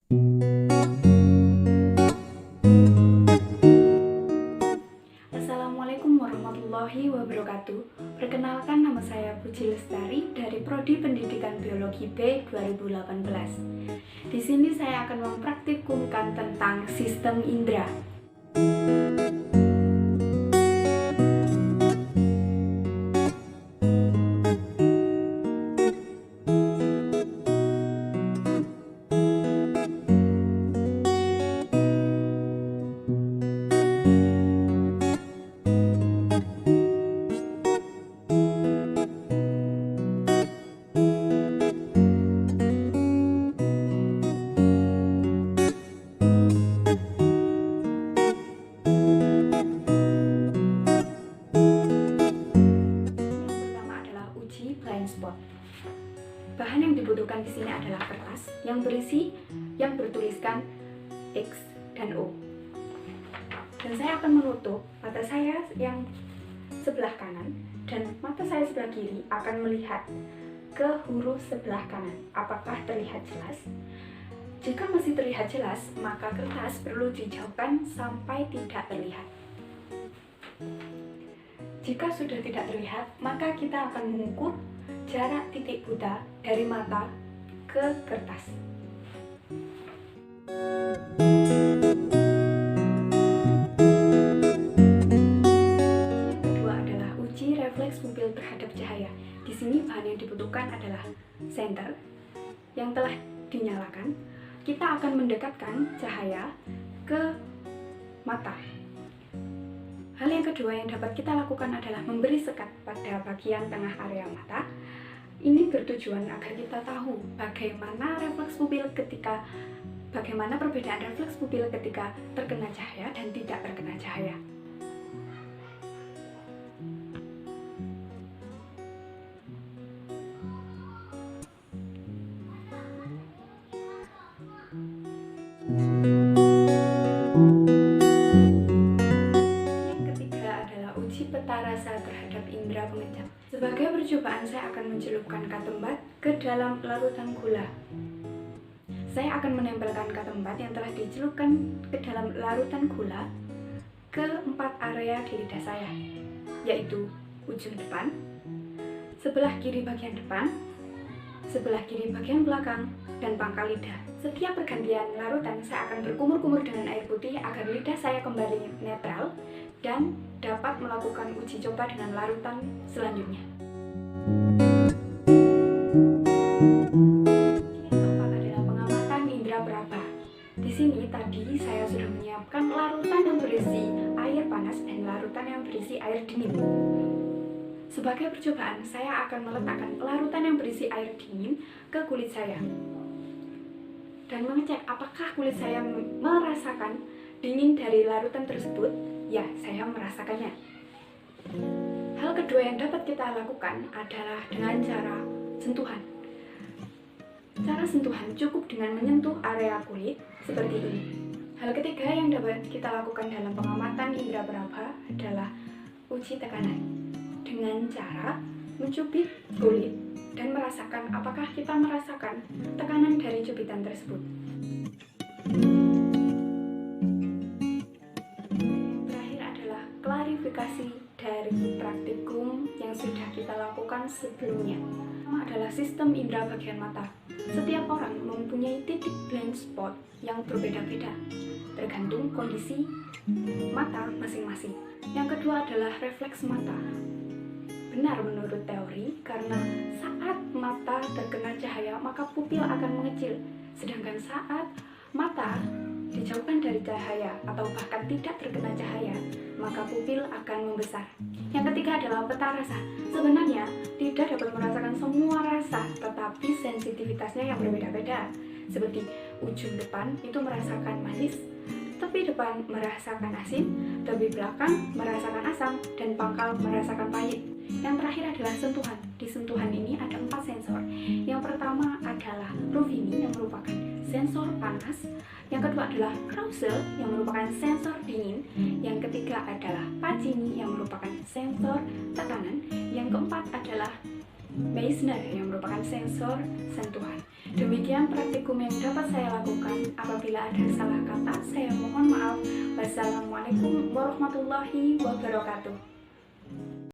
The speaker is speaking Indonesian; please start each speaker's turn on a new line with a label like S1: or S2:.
S1: Assalamualaikum warahmatullahi wabarakatuh. Perkenalkan, nama saya Puji Lestari dari Prodi Pendidikan Biologi B 2018. Di sini saya akan mempraktikumkan tentang sistem indera. Blind spot. Bahan yang dibutuhkan di sini adalah kertas yang bertuliskan X dan O. Dan saya akan menutup mata saya yang sebelah kanan dan mata saya sebelah kiri akan melihat ke huruf sebelah kanan. Apakah terlihat jelas? Jika masih terlihat jelas, maka kertas perlu dijauhkan sampai tidak terlihat. Jika sudah tidak terlihat, maka kita akan mengukur jarak titik buta dari mata ke kertas. Yang kedua adalah uji refleks pupil terhadap cahaya. Di sini bahan yang dibutuhkan adalah senter yang telah dinyalakan. Kita akan mendekatkan cahaya ke mata. Hal yang kedua yang dapat kita lakukan adalah memberi sekat pada bagian tengah area mata. Ini bertujuan agar kita tahu bagaimana perbedaan refleks pupil ketika terkena cahaya dan tidak terkena cahaya. Peta rasa terhadap indera pengenjam. Sebagai percobaan, saya akan mencelupkan katembat ke dalam larutan gula. Saya akan menempelkan katembat yang telah dicelupkan ke dalam larutan gula ke 4 area di lidah saya, yaitu ujung depan, sebelah kiri bagian depan, sebelah kiri bagian belakang, dan pangkal lidah. Setiap pergantian larutan, saya akan berkumur-kumur dengan air putih agar lidah saya kembali netral dan dapat melakukan uji coba dengan larutan selanjutnya. Yang keempat adalah pengamatan indera peraba. Di sini tadi saya sudah menyiapkan larutan yang berisi air panas dan larutan yang berisi air dingin. Sebagai percobaan, saya akan meletakkan larutan yang berisi air dingin ke kulit saya dan mengecek apakah kulit saya merasakan dingin dari larutan tersebut. Ya, saya merasakannya. Hal kedua yang dapat kita lakukan adalah dengan cara sentuhan. Cara sentuhan cukup dengan menyentuh area kulit seperti ini. Hal ketiga yang dapat kita lakukan dalam pengamatan indera peraba adalah uji tekanan dengan cara mencubit kulit dan merasakan apakah kita merasakan tekanan dari cubitan tersebut. Klarifikasi dari praktikum yang sudah kita lakukan sebelumnya. Pertama adalah sistem indera bagian mata. Setiap orang mempunyai titik blind spot yang berbeda-beda, tergantung kondisi mata masing-masing. Yang kedua adalah refleks mata. Benar menurut teori, karena saat mata terkena cahaya, maka pupil akan mengecil. Sedangkan saat mata dijauhkan dari cahaya atau bahkan tidak terkena cahaya, maka pupil akan membesar. Yang ketiga adalah peta rasa. Sebenarnya tidak dapat merasakan semua rasa, tetapi sensitivitasnya yang berbeda-beda. Seperti ujung depan itu merasakan manis, tepi depan merasakan asin, tepi belakang merasakan asam, dan pangkal merasakan pahit. Yang terakhir adalah sentuhan. Di sentuhan ini ada 4 sensor. Yang pertama adalah Ruvini yang merupakan sensor panas. Yang kedua adalah Rousel yang merupakan sensor dingin. Yang ketiga adalah Pacini yang merupakan sensor tekanan. Yang keempat adalah Meissner yang merupakan sensor sentuhan. Demikian praktikum yang dapat saya lakukan. Apabila ada salah kata, saya mohon maaf. Wassalamualaikum warahmatullahi wabarakatuh.